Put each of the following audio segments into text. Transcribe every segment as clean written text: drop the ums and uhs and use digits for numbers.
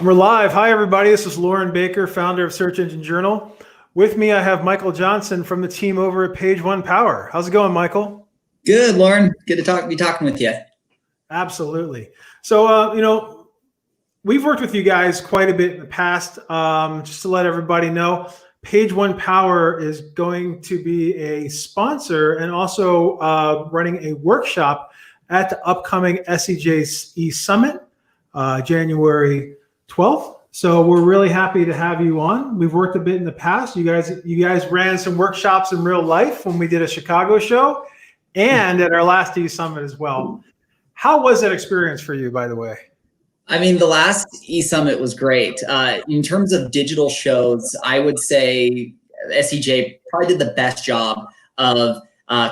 We're live. Hi, everybody. This is Loren Baker, founder of Search Engine Journal. With me, I have Michael Johnson from the team over at Page One Power. How's it going, Michael? Good, Loren. Good to be talking with you. Absolutely. So, we've worked with you guys quite a bit in the past. Just to let everybody know, Page One Power is going to be a sponsor and also running a workshop at the upcoming SEJ Summit, January 12th. So we're really happy to have you on. We've worked a bit in the past. You guys ran some workshops in real life when we did a Chicago show and at our last E-Summit as well. How was that experience for you, by the way? I mean, the last E-Summit was great. In terms of digital shows, I would say SEJ probably did the best job of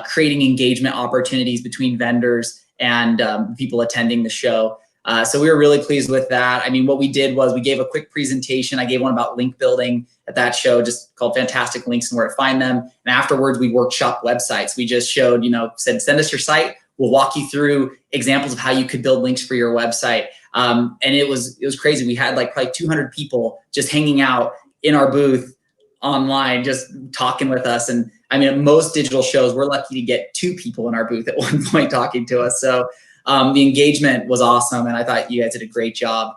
creating engagement opportunities between vendors and people attending the show. So we were really pleased with that. I mean, what we did was we gave a quick presentation. I gave one about link building at that show, just called Fantastic Links and Where to Find Them. And afterwards, we workshop websites. We just showed, said, send us your site. We'll walk you through examples of how you could build links for your website. And it was crazy. We had like probably 200 people just hanging out in our booth online, just talking with us. And I mean, at most digital shows, we're lucky to get 2 people in our booth at one point talking to us. So the engagement was awesome. And I thought you guys did a great job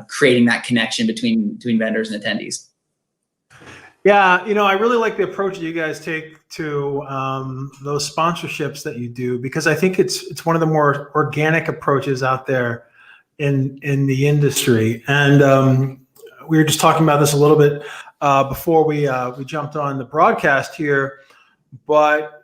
creating that connection between vendors and attendees. Yeah, I really like the approach that you guys take to those sponsorships that you do, because I think it's one of the more organic approaches out there in the industry. And we were just talking about this a little bit before we jumped on the broadcast here. But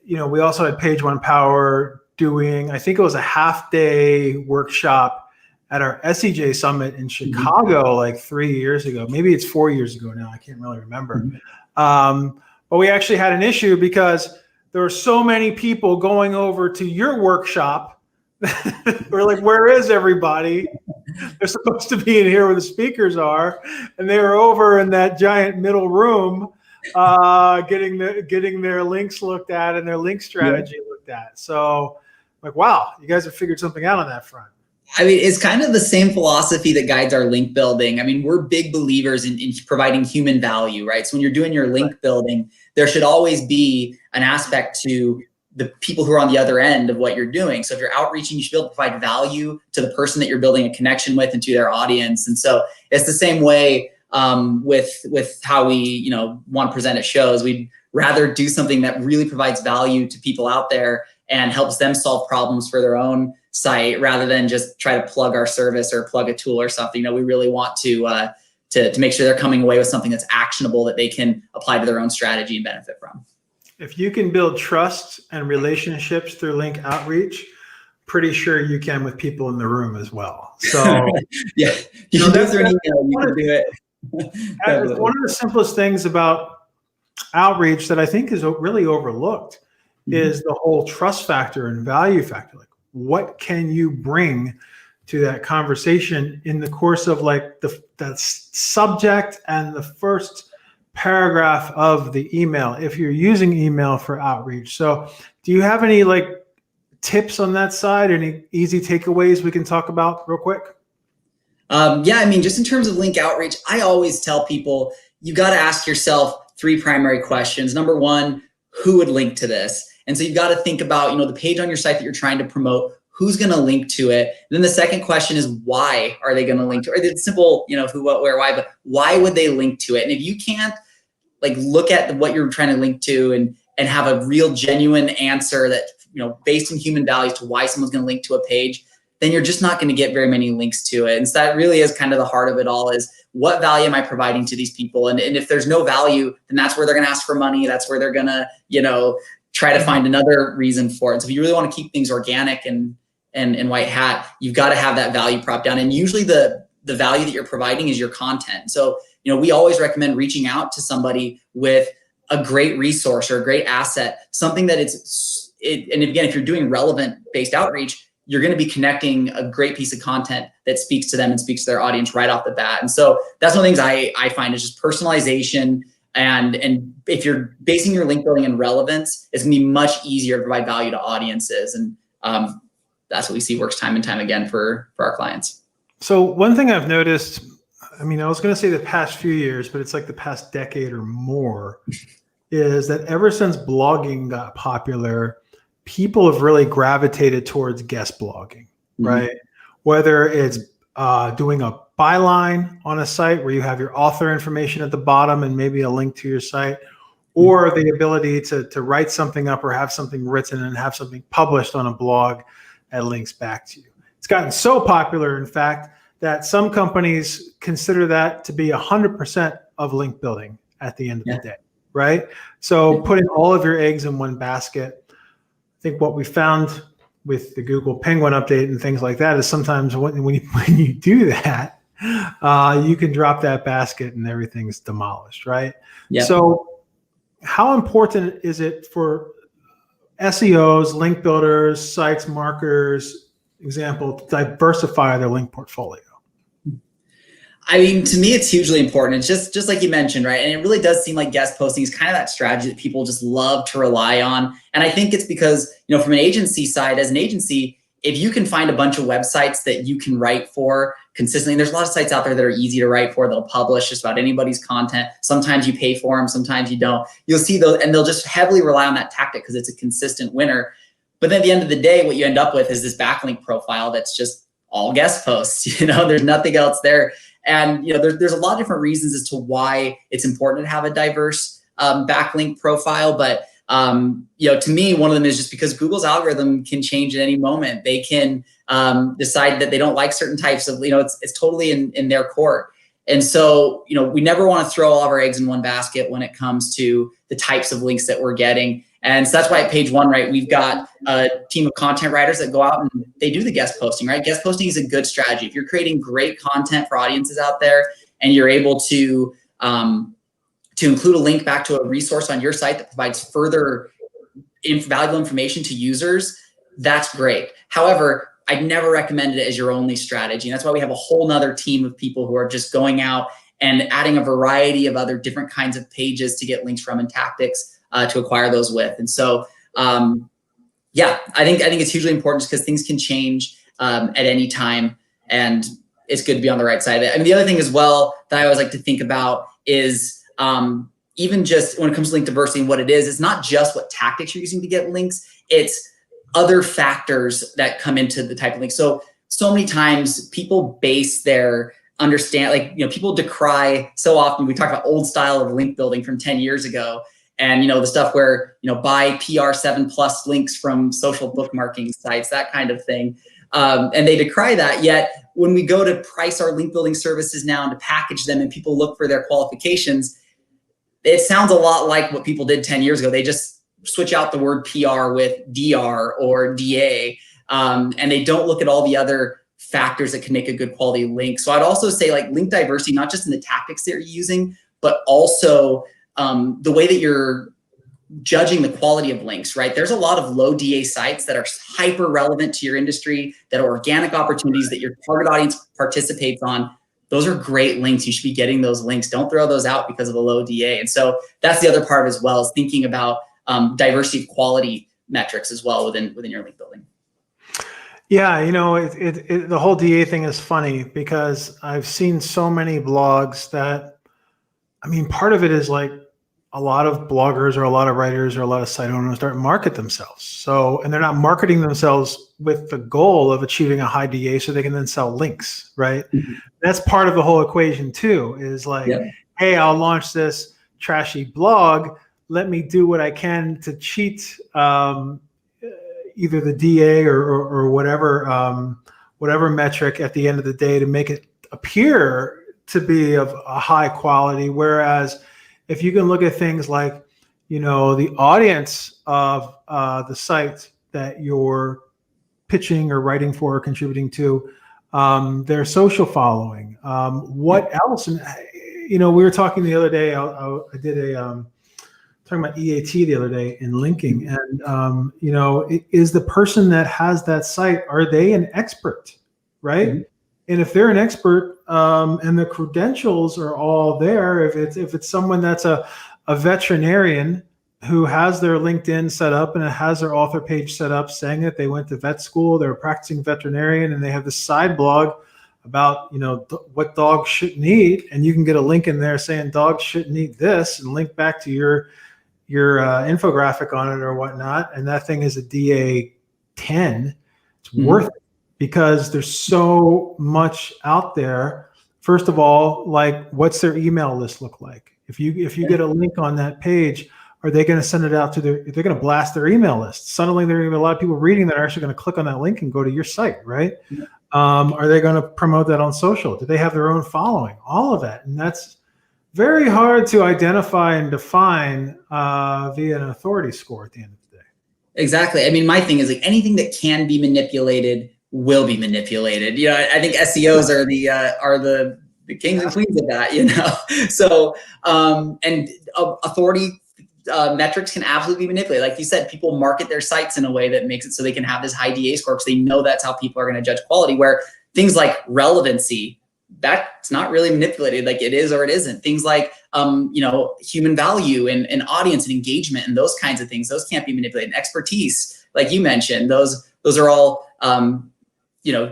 we also had Page One Power doing, I think it was a half-day workshop at our SEJ Summit in Chicago like 3 years ago. Maybe it's 4 years ago now. I can't really remember. But we actually had an issue because there were so many people going over to your workshop. We're like, where is everybody? They're supposed to be in here where the speakers are. And they were over in that giant middle room getting their links looked at and their link strategy looked at. So like, wow, you guys have figured something out on that front. I mean, it's kind of the same philosophy that guides our link building. I mean, we're big believers in providing human value, right? So when you're doing your link building, there should always be an aspect to the people who are on the other end of what you're doing. So if you're outreaching, you should be able to provide value to the person that you're building a connection with and to their audience. And so it's the same way with how we, want to present at shows. We'd rather do something that really provides value to people out there and helps them solve problems for their own site, rather than just try to plug our service or plug a tool or something. We really want to make sure they're coming away with something that's actionable that they can apply to their own strategy and benefit from. If you can build trust and relationships through link outreach, pretty sure you can with people in the room as well. So yeah, that's through an email, you can do it. One of the simplest things about outreach that I think is really overlooked is the whole trust factor and value factor. Like, what can you bring to that conversation in the course of like the subject and the first paragraph of the email, if you're using email for outreach? So do you have any like tips on that side? Any easy takeaways we can talk about real quick? Yeah, I mean, just in terms of link outreach, I always tell people, you got to ask yourself 3 primary questions. Number 1, who would link to this? And so you've got to think about, the page on your site that you're trying to promote, who's going to link to it? And then the second question is, why are they going to link to it? It's simple, who, what, where, why, but why would they link to it? And if you can't like look at what you're trying to link to and have a real genuine answer that, based on human values to why someone's going to link to a page, then you're just not going to get very many links to it. And so that really is kind of the heart of it all, is what value am I providing to these people? And if there's no value, then that's where they're going to ask for money. That's where they're going to, try to find another reason for it. So if you really want to keep things organic and white hat, you've got to have that value prop down. And usually the value that you're providing is your content. So, we always recommend reaching out to somebody with a great resource or a great asset, something that and again, if you're doing relevant based outreach, you're going to be connecting a great piece of content that speaks to them and speaks to their audience right off the bat. And so that's one of the things I find is just personalization. And if you're basing your link building on relevance, it's gonna be much easier to provide value to audiences. And that's what we see works time and time again for our clients. So one thing I've noticed, I mean, I was going to say the past few years, but it's like the past decade or more, is that ever since blogging got popular, people have really gravitated towards guest blogging, right? Whether it's doing a byline on a site where you have your author information at the bottom and maybe a link to your site, or the ability to write something up or have something written and have something published on a blog that links back to you. It's gotten so popular, in fact, that some companies consider that to be 100% of link building at the end of the day, right? So putting all of your eggs in one basket. I think what we found with the Google Penguin update and things like that is sometimes when you do that, you can drop that basket and everything's demolished, right? Yeah. So how important is it for SEOs, link builders, sites, marketers, example, to diversify their link portfolio? I mean, to me, it's hugely important. It's just like you mentioned, right? And it really does seem like guest posting is kind of that strategy that people just love to rely on. And I think it's because, from an agency side, as an agency, if you can find a bunch of websites that you can write for consistently, and there's a lot of sites out there that are easy to write for. They'll publish just about anybody's content. Sometimes you pay for them, sometimes you don't. You'll see those, and they'll just heavily rely on that tactic because it's a consistent winner. But then at the end of the day, what you end up with is this backlink profile that's just all guest posts. There's nothing else there. And there's a lot of different reasons as to why it's important to have a diverse backlink profile. But to me, one of them is just because Google's algorithm can change at any moment. They can decide that they don't like certain types of, it's totally in their court. And so, we never want to throw all of our eggs in one basket when it comes to the types of links that we're getting. And so that's why at page one, right, we've got a team of content writers that go out and they do the guest posting, right? Guest posting is a good strategy. If you're creating great content for audiences out there and you're able to include a link back to a resource on your site that provides further valuable information to users, that's great. However, I'd never recommend it as your only strategy. And that's why we have a whole nother team of people who are just going out and adding a variety of other different kinds of pages to get links from and tactics to acquire those with. And so, I think it's hugely important because things can change at any time, and it's good to be on the right side of it. I mean, the other thing as well that I always like to think about is even just when it comes to link diversity and what it is, it's not just what tactics you're using to get links, it's other factors that come into the type of link. So many times people base their people decry so often. We talk about old style of link building from 10 years ago. And, the stuff where, buy PR 7+ links from social bookmarking sites, that kind of thing. And they decry that. Yet when we go to price our link building services now and to package them and people look for their qualifications, it sounds a lot like what people did 10 years ago. They just switch out the word PR with DR or DA. And they don't look at all the other factors that can make a good quality link. So I'd also say link diversity, not just in the tactics that you're using, but also the way that you're judging the quality of links, right? There's a lot of low DA sites that are hyper relevant to your industry, that are organic opportunities that your target audience participates on. Those are great links. You should be getting those links. Don't throw those out because of a low DA. And so that's the other part as well, is thinking about diversity of quality metrics as well within your link building. Yeah, the whole DA thing is funny because I've seen so many blogs that, part of it is a lot of bloggers or a lot of writers or a lot of site owners don't market themselves. So, and they're not marketing themselves with the goal of achieving a high DA so they can then sell links, right? Mm-hmm. That's part of the whole equation too, is hey, I'll launch this trashy blog. Let me do what I can to cheat either the DA or whatever metric at the end of the day to make it appear to be of a high quality. Whereas if you can look at things like, the audience of the site that you're pitching or writing for or contributing to, their social following, what else? And, we were talking the other day, I did talking about EAT the other day in linking, and, is the person that has that site, are they an expert, right? Mm-hmm. And if they're an expert and the credentials are all there, if it's someone that's a veterinarian who has their LinkedIn set up and it has their author page set up saying that they went to vet school, they're a practicing veterinarian, and they have this side blog about, what dogs shouldn't eat, and you can get a link in there saying dogs shouldn't eat this, and link back to your infographic on it or whatnot, and that thing is a DA 10, it's worth it, because there's so much out there. First of all, like, what's their email list look like? If you get a link on that page, are they going to send it out to they're going to blast their email list? Suddenly there are going to be a lot of people reading that are actually going to click on that link and go to your site, right? Are they going to promote that on social? Do they have their own following? All of that. And that's very hard to identify and define via an authority score at the end of the day. Exactly. I mean, my thing is, like, anything that can be manipulated will be manipulated. I think SEOs are the kings and queens of that, So, and authority metrics can absolutely be manipulated. Like you said, people market their sites in a way that makes it so they can have this high DA score because they know that's how people are going to judge quality, where things like relevancy, that's not really manipulated. Like, it is or it isn't. Things like, human value and audience and engagement and those kinds of things, those can't be manipulated. And expertise, like you mentioned, those are all,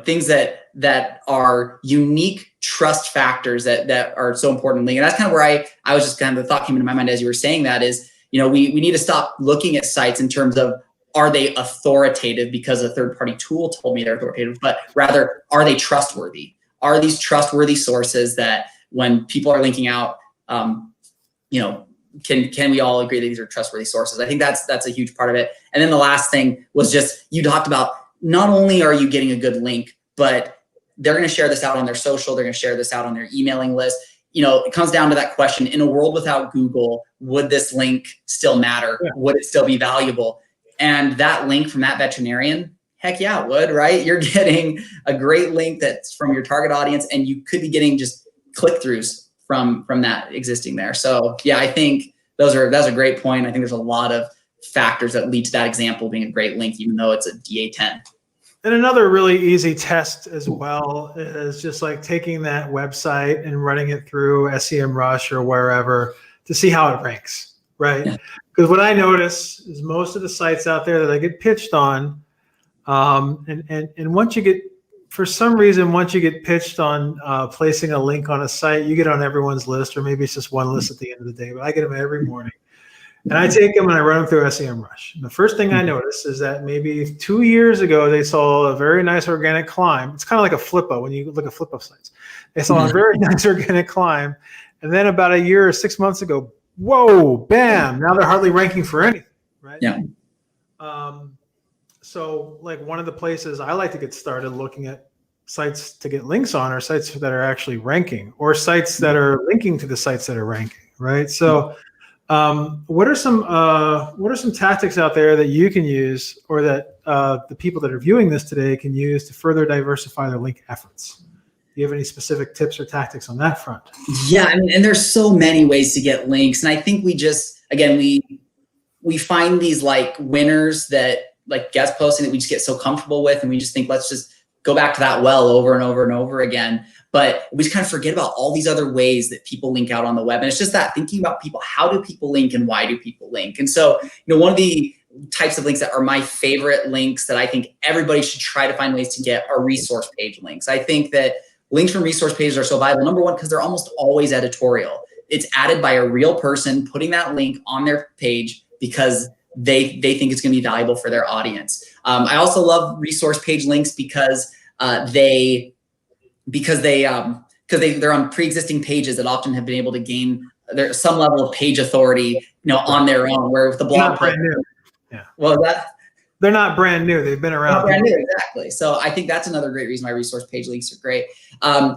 things that are unique trust factors that are so important. And that's kind of where I was just kind of, the thought came into my mind as you were saying that is, we need to stop looking at sites in terms of, are they authoritative because a third-party tool told me they're authoritative, but rather, are they trustworthy? Are these trustworthy sources that when people are linking out, can we all agree that these are trustworthy sources? I think that's a huge part of it. And then the last thing was just, you talked about, not only are you getting a good link, but they're going to share this out on their social, they're going to share this out on their emailing list. It comes down to that question, in a world without Google, would this link still matter? Yeah. Would it still be valuable? And that link from that veterinarian, heck yeah, it would, right? You're getting a great link that's from your target audience, and you could be getting just click-throughs from that existing there. So yeah, I think that's a great point. I think there's a lot of factors that lead to that example being a great link, even though it's a DA 10. And another really easy test as well is just like taking that website and running it through SEMrush or wherever to see how it ranks, right? Because what I notice is most of the sites out there that I get pitched on, and once you get, for some reason, once you get pitched on placing a link on a site, you get on everyone's list, or maybe it's just one list at the end of the day, but I get them every morning. And I take them and I run them through SEMrush. And the first thing I notice is that maybe 2 years ago, they saw a very nice organic climb. It's kind of like a Flippa when you look at Flippa sites. They saw a very nice organic climb. And then about a year or 6 months ago, whoa, bam, now they're hardly ranking for anything, right? Yeah. So like one of the places I like to get started looking at sites to get links on are sites that are actually ranking, or sites that are linking to the sites that are ranking, right? So what are some tactics out there that you can use, or that the people that are viewing this today can use to further diversify their link efforts? Do you have any specific tips or tactics on that front? Yeah, I mean, and there's so many ways to get links, and I think we just, again, we find these like winners that, like guest posting, that we just get so comfortable with, and we just think, let's just go back to that well over and over and over again. But we just kind of forget about all these other ways that people link out on the web. And it's just that thinking about people, how do people link and why do people link? And so, one of the types of links that are my favorite links that I think everybody should try to find ways to get are resource page links. I think that links from resource pages are so valuable. Number one, because they're almost always editorial. It's added by a real person putting that link on their page because they think it's going to be valuable for their audience. I also love resource page links because they're on pre-existing pages that often have been able to gain some level of page authority, on their own. Where with the blog post, yeah, well, they're not brand new; they've been around. Not brand new, exactly. So I think that's another great reason why resource page links are great. How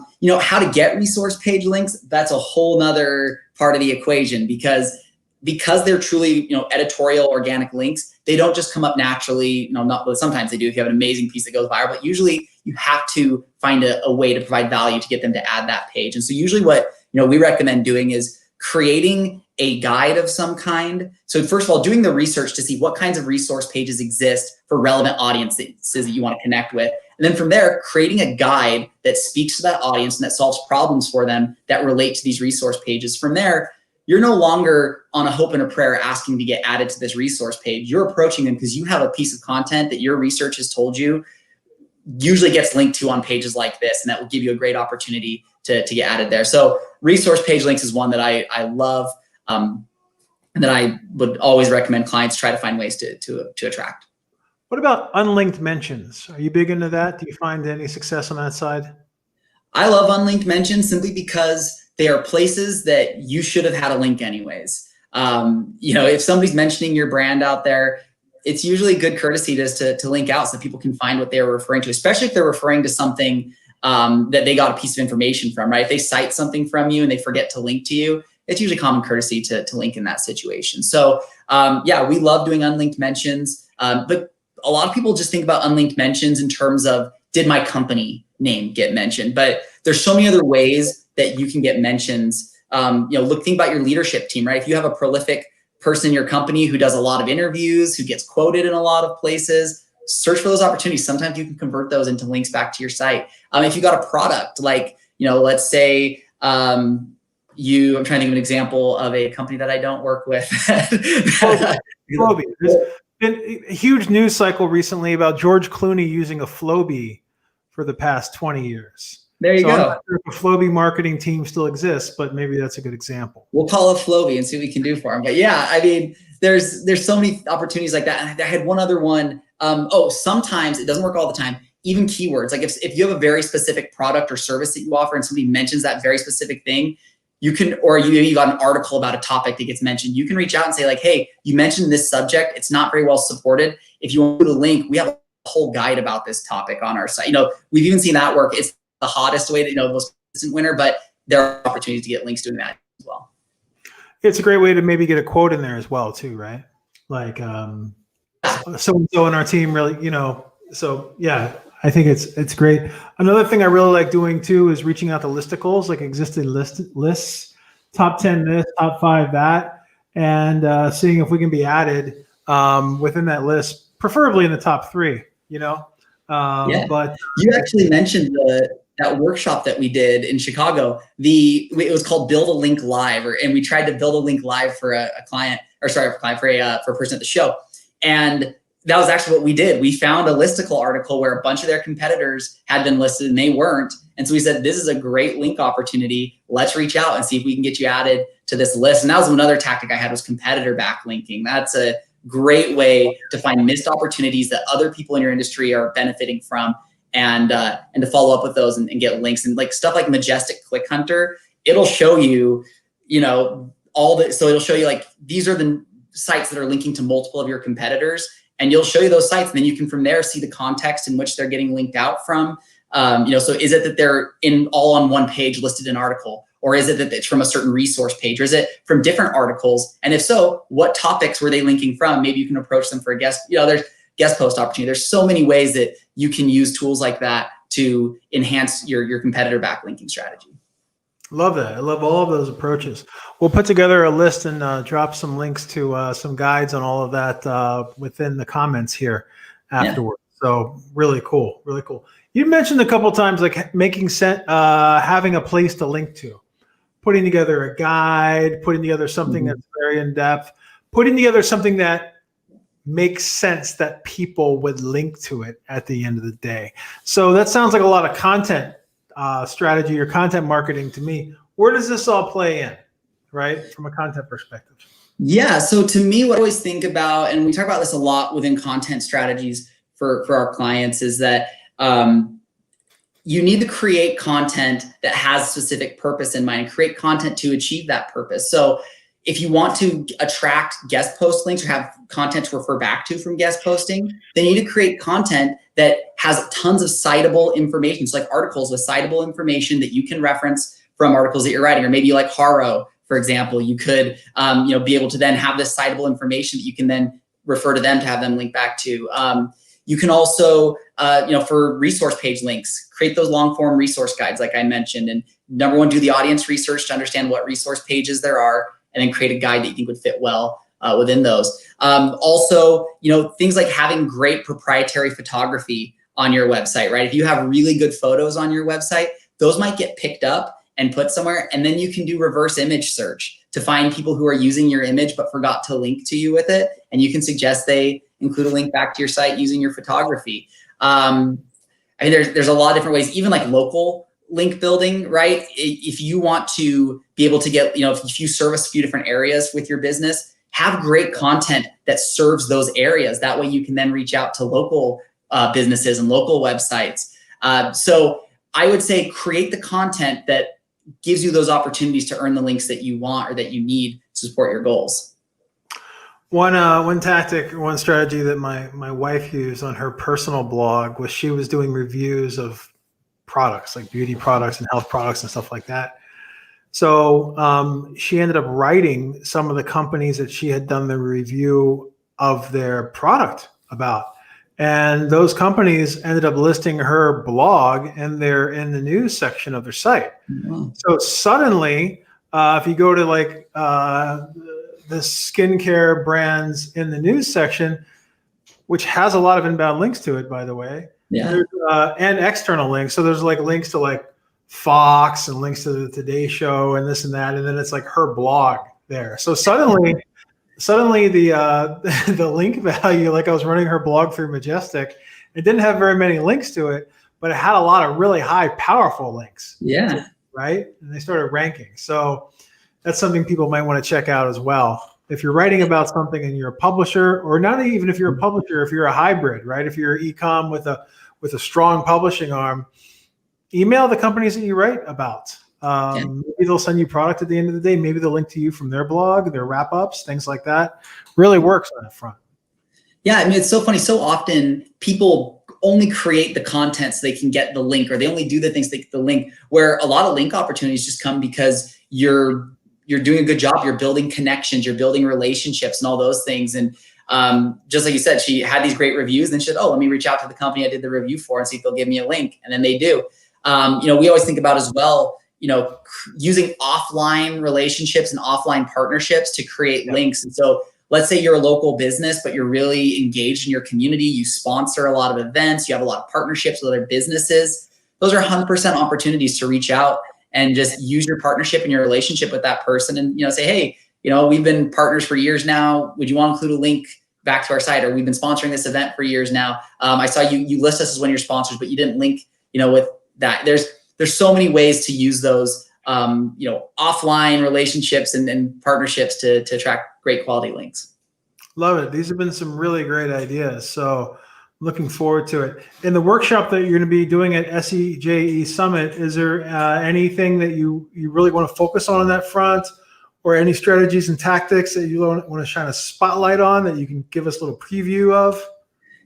to get resource page links, that's a whole nother part of the equation because they're truly, editorial organic links. They don't just come up naturally. Sometimes they do if you have an amazing piece that goes viral, but usually you have to find a way to provide value to get them to add that page. And so usually what, we recommend doing is creating a guide of some kind. So first of all, doing the research to see what kinds of resource pages exist for relevant audiences that you want to connect with. And then from there, creating a guide that speaks to that audience and that solves problems for them that relate to these resource pages. From there, you're no longer on a hope and a prayer asking to get added to this resource page. You're approaching them because you have a piece of content that your research has told you usually gets linked to on pages like this, and that will give you a great opportunity to get added there. So resource page links is one that I love, and that I would always recommend clients try to find ways to attract. What about unlinked mentions? Are you big into that? Do you find any success on that side? I love unlinked mentions simply because they are places that you should have had a link anyways. If somebody's mentioning your brand out there, it's usually good courtesy just to link out so people can find what they're referring to, especially if they're referring to something that they got a piece of information from, right? If they cite something from you and they forget to link to you, it's usually common courtesy to link in that situation. So yeah, we love doing unlinked mentions, but a lot of people just think about unlinked mentions in terms of, did my company name get mentioned? But there's so many other ways that you can get mentions. Think about your leadership team, right? If you have a prolific person in your company who does a lot of interviews, who gets quoted in a lot of places, search for those opportunities. Sometimes you can convert those into links back to your site. If you got a product, like, let's say, I'm trying to think of an example of a company that I don't work with. Flowbee. There's been a huge news cycle recently about George Clooney using a Flowbee for the past 20 years. There you go. I'm not sure if a Flowbee marketing team still exists, but maybe that's a good example. We'll call it Flowbee and see what we can do for them. But yeah, there's so many opportunities like that. And I had one other one. Sometimes it doesn't work all the time. Even keywords, like if you have a very specific product or service that you offer and somebody mentions that very specific thing, you can, or you got an article about a topic that gets mentioned, you can reach out and say like, hey, you mentioned this subject, it's not very well supported. If you want to link, we have a whole guide about this topic on our site. We've even seen that work. It's the hottest way to, the most consistent winner, but there are opportunities to get links doing that as well. It's a great way to maybe get a quote in there as well too, right? Like, so-and-so in our team really, so yeah, I think it's great. Another thing I really like doing too is reaching out to listicles, like existing lists, top 10 this, top 5 that, and seeing if we can be added within that list, preferably in the top 3, Yeah. But you actually mentioned that workshop that we did in Chicago. It was called Build a Link Live, and we tried to build a link live for a client, or sorry, for a person at the show. And that was actually what we did. We found a listicle article where a bunch of their competitors had been listed and they weren't. And so we said, this is a great link opportunity. Let's reach out and see if we can get you added to this list. And that was another tactic I had, was competitor backlinking. That's a great way to find missed opportunities that other people in your industry are benefiting from, and to follow up with those and get links. And like stuff like Majestic Click Hunter, it'll show you, so it'll show you like, these are the sites that are linking to multiple of your competitors, and you'll show you those sites. And then you can from there see the context in which they're getting linked out from. So is it that they're all on one page listed in an article? Or is it that it's from a certain resource page? Or is it from different articles? And if so, what topics were they linking from? Maybe you can approach them for a guest, there's guest post opportunity. There's so many ways that you can use tools like that to enhance your competitor backlinking strategy. Love that. I love all of those approaches. We'll put together a list and drop some links to some guides on all of that within the comments here afterwards. Yeah. So really cool. Really cool. You mentioned a couple of times like making sense, having a place to link to, putting together a guide, putting together something that's very in depth, putting together something that makes sense that people would link to it at the end of the day. So that sounds like a lot of content strategy or content marketing to me. Where does this all play in, right? From a content perspective. Yeah. So to me, what I always think about, and we talk about this a lot within content strategies for our clients, is that you need to create content that has specific purpose in mind, and create content to achieve that purpose. So if you want to attract guest post links or have content to refer back to from guest posting, then you need to create content that has tons of citable information. So like articles with citable information that you can reference from articles that you're writing, or maybe you like Haro, for example, you could be able to then have this citable information that you can then refer to them to have them link back to. You can also, for resource page links, create those long form resource guides like I mentioned. And number one, do the audience research to understand what resource pages there are, and then create a guide that you think would fit well within those. Also, things like having great proprietary photography on your website, right? If you have really good photos on your website, those might get picked up and put somewhere, and then you can do reverse image search to find people who are using your image but forgot to link to you with it, and you can suggest they include a link back to your site using your photography. I mean, there's a lot of different ways, even like local link building, right? If you want to be able to get, if you service a few different areas with your business, have great content that serves those areas. That way you can then reach out to local businesses and local websites. So I would say create the content that gives you those opportunities to earn the links that you want or that you need to support your goals. One tactic, one strategy that my wife used on her personal blog was she was doing reviews of products like beauty products and health products and stuff like that. So she ended up writing some of the companies that she had done the review of their product about. And those companies ended up listing her blog and they're in the news section of their site. Wow. So suddenly, if you go to like the skincare brands in the news section, which has a lot of inbound links to it, by the way, yeah, and external links. So there's like links to like Fox and links to the Today Show and this and that, and then it's like her blog there. So suddenly the link value, like I was running her blog through Majestic, it didn't have very many links to it, but it had a lot of really high, powerful links. Yeah. Right. And they started ranking. So that's something people might want to check out as well. If you're writing about something and you're a publisher, or not even if you're a publisher, if you're a hybrid, right? If you're e-com with a strong publishing arm, email the companies that you write about. Maybe they'll send you product at the end of the day. Maybe they'll link to you from their blog, their wrap-ups, things like that. Really works on that front. Yeah, I mean, it's so funny. So often people only create the content so they can get the link, or they only do the things to get the link, where a lot of link opportunities just come because you're doing a good job. You're building connections, you're building relationships and all those things. And just like you said, she had these great reviews, and then she said, oh, let me reach out to the company I did the review for and see if they'll give me a link. And then they do. We always think about as well, using offline relationships and offline partnerships to create links. And so let's say you're a local business, but you're really engaged in your community. You sponsor a lot of events. You have a lot of partnerships with other businesses. Those are 100% opportunities to reach out and just use your partnership and your relationship with that person and, say, hey, we've been partners for years now. Would you want to include a link back to our site? Or we've been sponsoring this event for years now. I saw you list us as one of your sponsors, but you didn't link, with that. There's so many ways to use those, offline relationships and partnerships to attract great quality links. Love it. These have been some really great ideas. So looking forward to it. In the workshop that you're going to be doing at SEJE Summit, is there anything that you really want to focus on that front, or any strategies and tactics that you want to shine a spotlight on that you can give us a little preview of?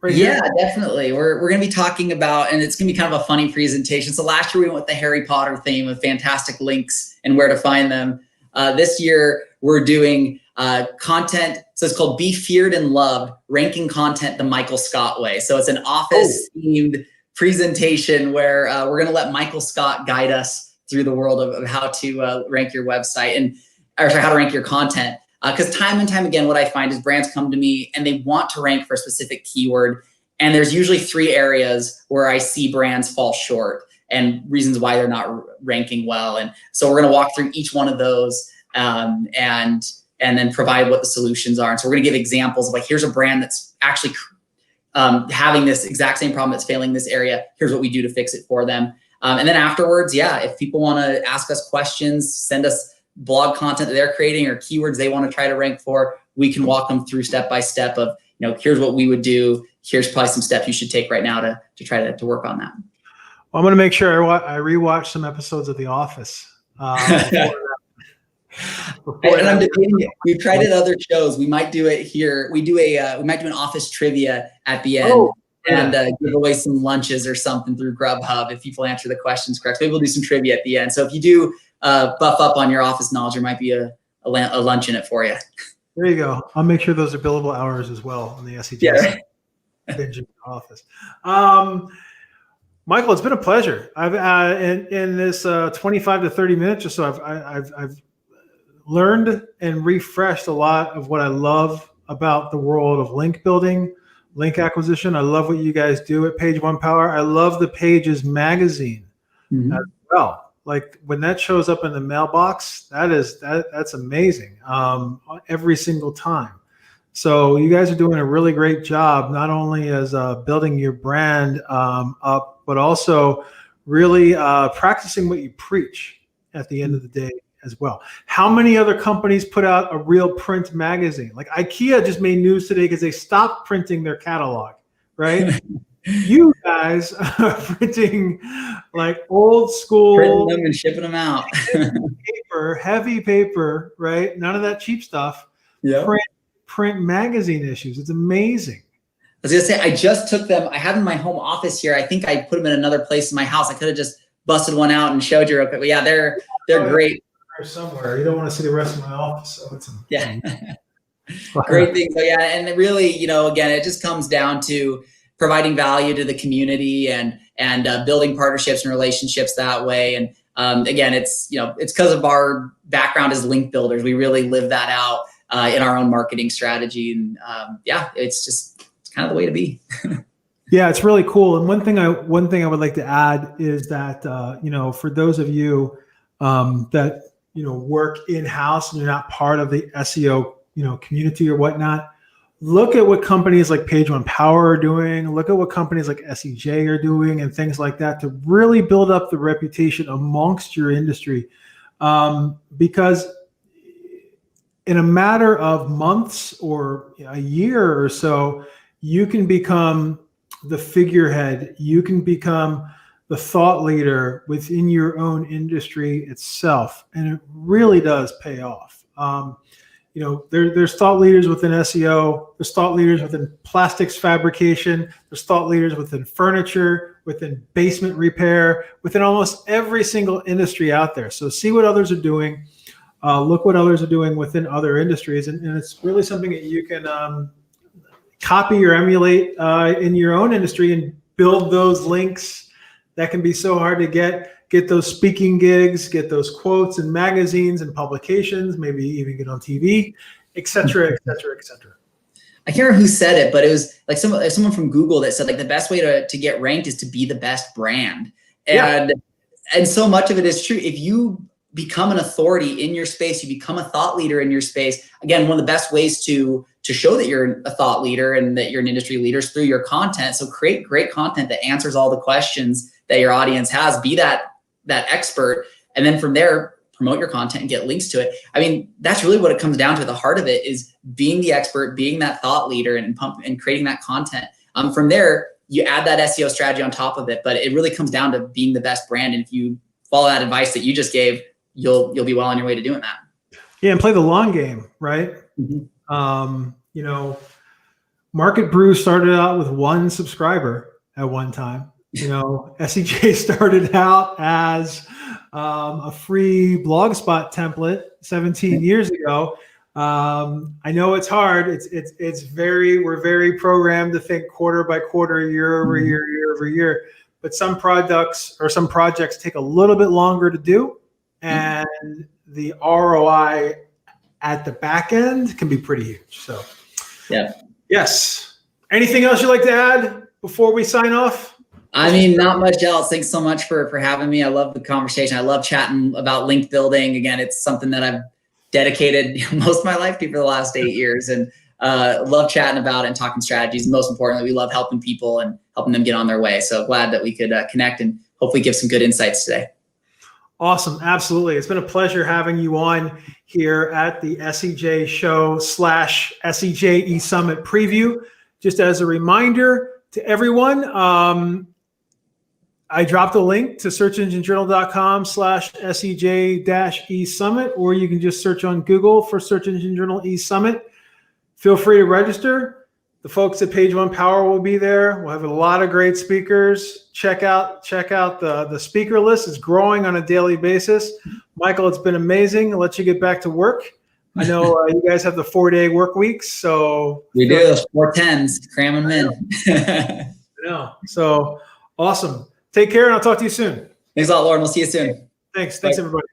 Right yeah, here? Definitely. We're going to be talking about, and it's going to be kind of a funny presentation. So last year we went with the Harry Potter theme with fantastic links and where to find them. This year we're doing content. So it's called Be Feared and Loved, Ranking Content the Michael Scott Way. So it's an office themed presentation where we're going to let Michael Scott guide us through the world of how to rank your website or how to rank your content. Because time and time again, what I find is brands come to me and they want to rank for a specific keyword. And there's usually 3 areas where I see brands fall short and reasons why they're not ranking well. And so we're going to walk through each one of those and then provide what the solutions are. And so we're going to give examples of, like, here's a brand that's actually having this exact same problem that's failing this area. Here's what we do to fix it for them. And then afterwards, if people want to ask us questions, send us blog content that they're creating or keywords they want to try to rank for, we can walk them through step by step of, here's what we would do. Here's probably some steps you should take right now to try to work on that. Well, I'm going to make sure I rewatch some episodes of The Office. And I'm debating it. We've tried it other shows. We might do it here. We might do an office trivia at the end and give away some lunches or something through Grubhub if people answer the questions correct. Maybe we'll do some trivia at the end. So if you do buff up on your office knowledge, there might be a lunch in it for you. There you go. I'll make sure those are billable hours as well on the SEJ office. Michael, it's been a pleasure. I've in this 25 to 30 minutes or so, I've learned and refreshed a lot of what I love about the world of link building, link acquisition. I love what you guys do at Page One Power. I love the Pages magazine as well. Like when that shows up in the mailbox, that's amazing. Every single time. So you guys are doing a really great job, not only as building your brand up, but also really practicing what you preach at the end of the day as well. How many other companies put out a real print magazine? Like IKEA just made news today because they stopped printing their catalog, right? You guys are printing like old school, printing them and shipping them out. heavy paper, right? None of that cheap stuff. Yeah. Print magazine issues. It's amazing. I was gonna say, I just took them. I have them in my home office here. I think I put them in another place in my house. I could have just busted one out and showed you real quick. But yeah, they're great. Somewhere you don't want to see the rest of my office, so it's great thing. So yeah, and really, again, it just comes down to providing value to the community and building partnerships and relationships that way. And again, it's because of our background as link builders, we really live that out in our own marketing strategy. And it's kind of the way to be. Yeah, it's really cool. And one thing I would like to add is that for those of you that work in-house and you're not part of the SEO community or whatnot, look at what companies like Page One Power are doing. Look at what companies like SEJ are doing and things like that to really build up the reputation amongst your industry, because in a matter of months or a year or so, you can become the figurehead. You can become the thought leader within your own industry itself. And it really does pay off. There's thought leaders within SEO. There's thought leaders within plastics fabrication. There's thought leaders within furniture, within basement repair, within almost every single industry out there. So see what others are doing. Look what others are doing within other industries. And it's really something that you can copy or emulate in your own industry and build those links that can be so hard to get those speaking gigs, get those quotes in magazines and publications, maybe even get on TV, et cetera, et cetera, et cetera. I can't remember who said it, but it was like someone from Google that said like the best way to get ranked is to be the best brand. And so much of it is true. If you become an authority in your space, you become a thought leader in your space. Again, one of the best ways to show that you're a thought leader and that you're an industry leader is through your content. So create great content that answers all the questions that your audience has. Be that expert, and then from there promote your content and get links to it. I mean, that's really what it comes down to. The heart of it is being the expert, being that thought leader, and creating that content. From there, you add that SEO strategy on top of it, but it really comes down to being the best brand. And if you follow that advice that you just gave, you'll be well on your way to doing that. Yeah, and play the long game, right? Market Brew started out with 1 subscriber at one time. SEJ started out as a free Blogspot template 17 years ago. I know it's hard. We're very programmed to think quarter by quarter, year over year, year over year. But some projects take a little bit longer to do, and the ROI at the back end can be pretty huge. So, yes. Anything else you'd like to add before we sign off? I mean, not much else. Thanks so much for having me. I love the conversation. I love chatting about link building. Again, it's something that I've dedicated most of my life to for the last 8 years, and love chatting about it and talking strategies. Most importantly, we love helping people and helping them get on their way. So glad that we could connect and hopefully give some good insights today. Awesome. Absolutely. It's been a pleasure having you on here at the SEJ show / SEJ eSummit preview. Just as a reminder to everyone, I dropped a link to searchenginejournal.com / SEJ-eSummit, or you can just search on Google for Search Engine Journal eSummit. Feel free to register. The folks at Page One Power will be there. We'll have a lot of great speakers. Check out the speaker list. It's growing on a daily basis. Michael, it's been amazing. I'll let you get back to work. I know you guys have the 4-day work weeks, so we do 4 10s, cramming them in. I know. So awesome. Take care, and I'll talk to you soon. Thanks a lot, Loren. We'll see you soon. Thanks, everybody.